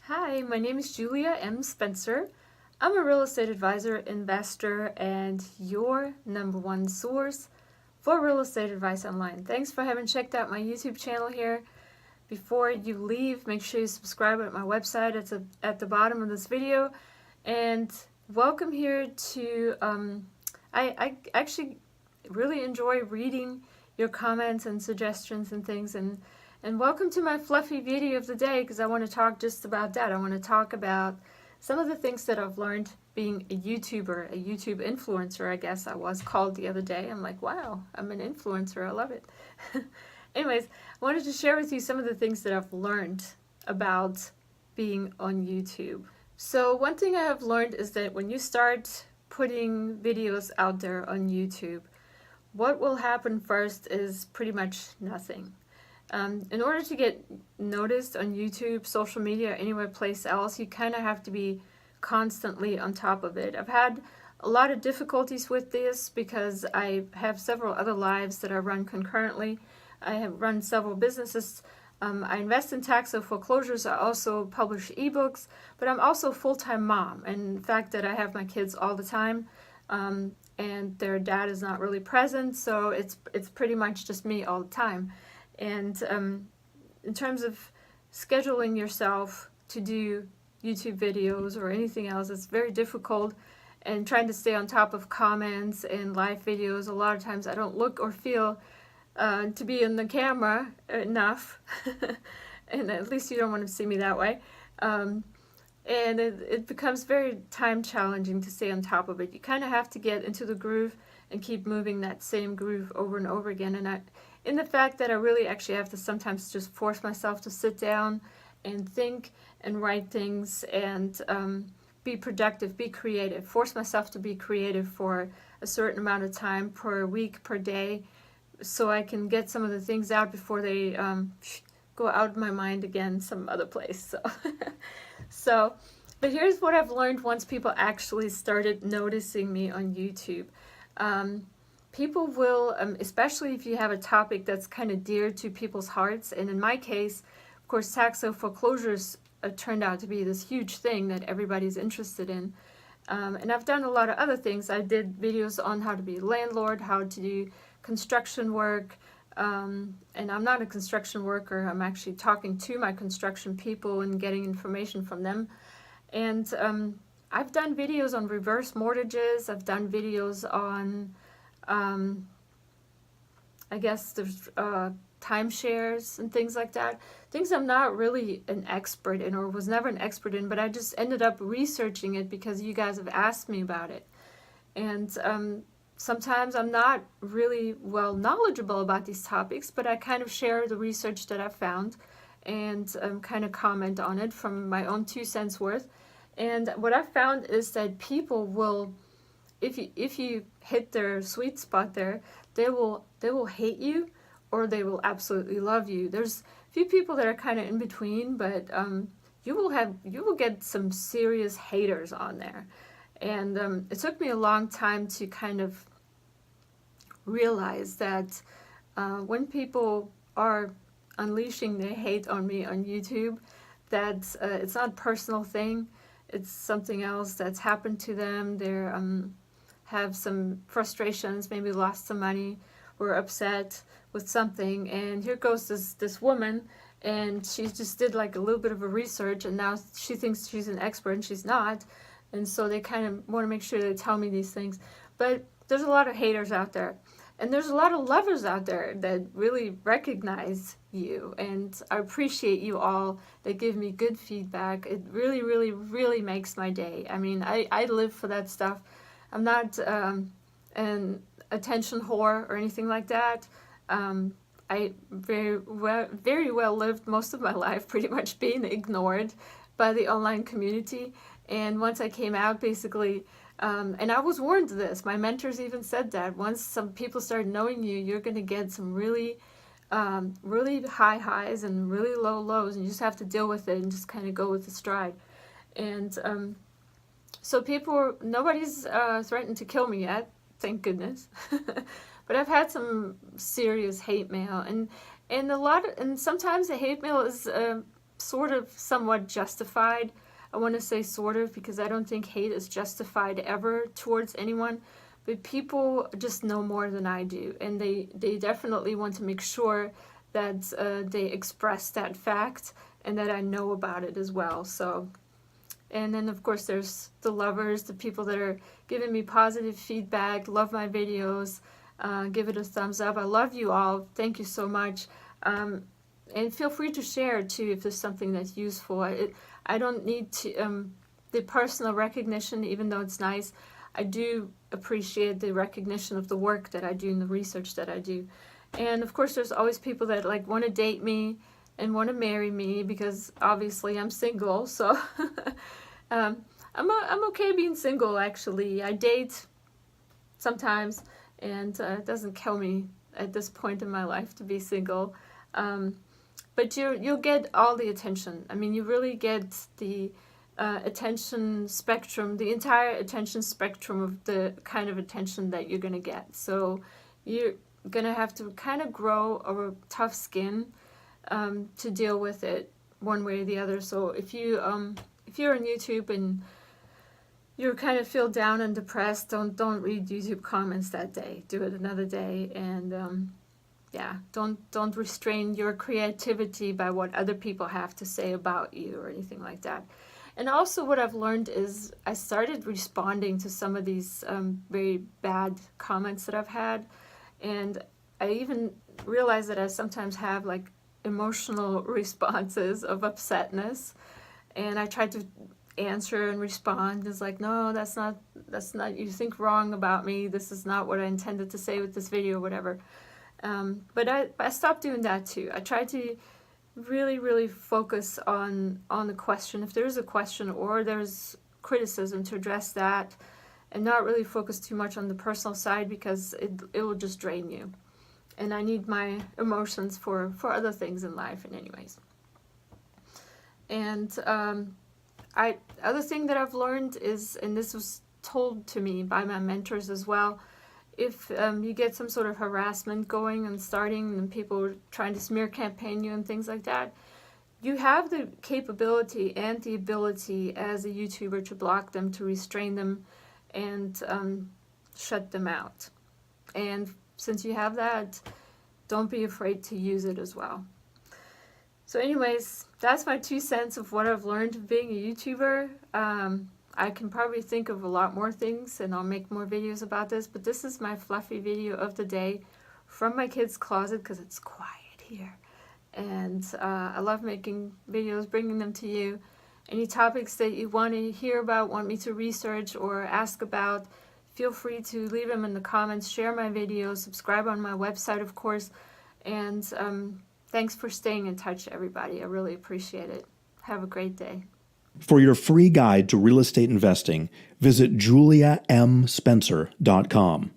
Hi, my name is Julia M. Spencer. I'm a real estate advisor, investor, and your number one source for real estate advice online. Thanks for having checked out my YouTube channel here. Before you leave, make sure you subscribe at my website. It's at the bottom of this video. And welcome here to, I actually really enjoy reading your comments and suggestions and things, and welcome to my fluffy video of the day, because I want to talk just about that. I want to talk about some of the things that I've learned being a YouTuber, a YouTube influencer, I guess I was called the other day. I'm like, wow, I'm an influencer, I love it. Anyways, I wanted to share with you some of the things that I've learned about being on YouTube. So one thing I have learned is that when you start putting videos out there on YouTube, what will happen first is pretty much nothing. In order to get noticed on YouTube, social media, or anywhere place else, you kind of have to be constantly on top of it. I've had a lot of difficulties with this because I have several other lives that I run concurrently. I have run several businesses. I invest in tax and foreclosures. I also publish ebooks, but I'm also a full-time mom. And the fact that I have my kids all the time, and their dad is not really present, so it's pretty much just me all the time. And in terms of scheduling yourself to do YouTube videos or anything else, it's very difficult. And trying to stay on top of comments and live videos, a lot of times I don't look or feel to be in the camera enough. And at least you don't want to see me that way. And it becomes very time challenging to stay on top of it. You kind of have to get into the groove and keep moving that same groove over and over again. And in the fact that I really actually have to sometimes just force myself to sit down and think and write things and be productive, be creative, force myself to be creative for a certain amount of time per week, per day, so I can get some of the things out before they go out of my mind again some other place. So, but here's what I've learned once people actually started noticing me on YouTube. People will, especially if you have a topic that's kind of dear to people's hearts, and in my case, of course, tax sale foreclosures turned out to be this huge thing that everybody's interested in. And I've done a lot of other things. I did videos on how to be a landlord, how to do construction work, and I'm not a construction worker. I'm actually talking to my construction people and getting information from them. And I've done videos on reverse mortgages. I've done videos on I guess there's timeshares and things like that. Things I'm not really an expert in, or was never an expert in, but I just ended up researching it because you guys have asked me about it. And sometimes I'm not really well knowledgeable about these topics, but I kind of share the research that I found and kind of comment on it from my own 2 cents worth. And what I found is that people will, if you hit their sweet spot there, they will hate you or they will absolutely love you. There's a few people that are kind of in between, but you will get some serious haters on there. And it took me a long time to kind of realize that when people are unleashing their hate on me on YouTube, that it's not a personal thing. It's something else that's happened to them. They're have some frustrations, maybe lost some money, were upset with something, and here goes this woman, and she just did like a little bit of a research, and now she thinks she's an expert and she's not, and so they kind of want to make sure they tell me these things. But there's a lot of haters out there, and there's a lot of lovers out there that really recognize you, and I appreciate you all that give me good feedback. It really, really, really makes my day. I mean, I live for that stuff. I'm not an attention whore or anything like that. I very well lived most of my life pretty much being ignored by the online community. And once I came out, basically, and I was warned of this. My mentors even said that once some people start knowing you, you're going to get some really high highs and really low lows, and you just have to deal with it and just kind of go with the stride. And so nobody's threatened to kill me yet, thank goodness. But I've had some serious hate mail, and sometimes the hate mail is sort of somewhat justified. I want to say sort of because I don't think hate is justified ever towards anyone, but people just know more than I do, and they definitely want to make sure that they express that fact and that I know about it as well. So, and then of course there's the lovers, the people that are giving me positive feedback, love my videos, give it a thumbs up. I love you all. Thank you so much. And feel free to share too if there's something that's useful. I don't need to the personal recognition, even though it's nice. I do appreciate the recognition of the work that I do and the research that I do. And of course there's always people that like want to date me and want to marry me, because obviously I'm single, so I'm okay being single. Actually, I date sometimes, and it doesn't kill me at this point in my life to be single. But you'll get all the attention. I mean, you really get the attention spectrum, the entire attention spectrum of the kind of attention that you're gonna get. So you're gonna have to kind of grow a tough skin to deal with it one way or the other. So if you're on YouTube and you kind of feel down and depressed, don't read YouTube comments that day. Do it another day, and yeah, don't restrain your creativity by what other people have to say about you or anything like that. And also what I've learned is I started responding to some of these very bad comments that I've had, and I even realized that I sometimes have like emotional responses of upsetness, and I tried to answer and respond. It's like, no, that's not, you think wrong about me. This is not what I intended to say with this video, whatever. But I stopped doing that too. I tried to really focus on the question. If there is a question or there's criticism, to address that, and not really focus too much on the personal side, because it will just drain you. And I need my emotions for other things in life, and anyways. And other thing that I've learned is, and this was told to me by my mentors as well, if you get some sort of harassment going and starting, and people trying to smear campaign you and things like that, you have the capability and the ability as a YouTuber to block them, to restrain them, and shut them out. And since you have that, don't be afraid to use it as well. So anyways, that's my 2 cents of what I've learned of being a YouTuber. I can probably think of a lot more things, and I'll make more videos about this, but this is my fluffy video of the day from my kids' closet, because it's quiet here. And I love making videos, bringing them to you. Any topics that you want to hear about, want me to research or ask about, feel free to leave them in the comments, share my videos, subscribe on my website, of course, and thanks for staying in touch, everybody. I really appreciate it. Have a great day. For your free guide to real estate investing, visit juliamspencer.com.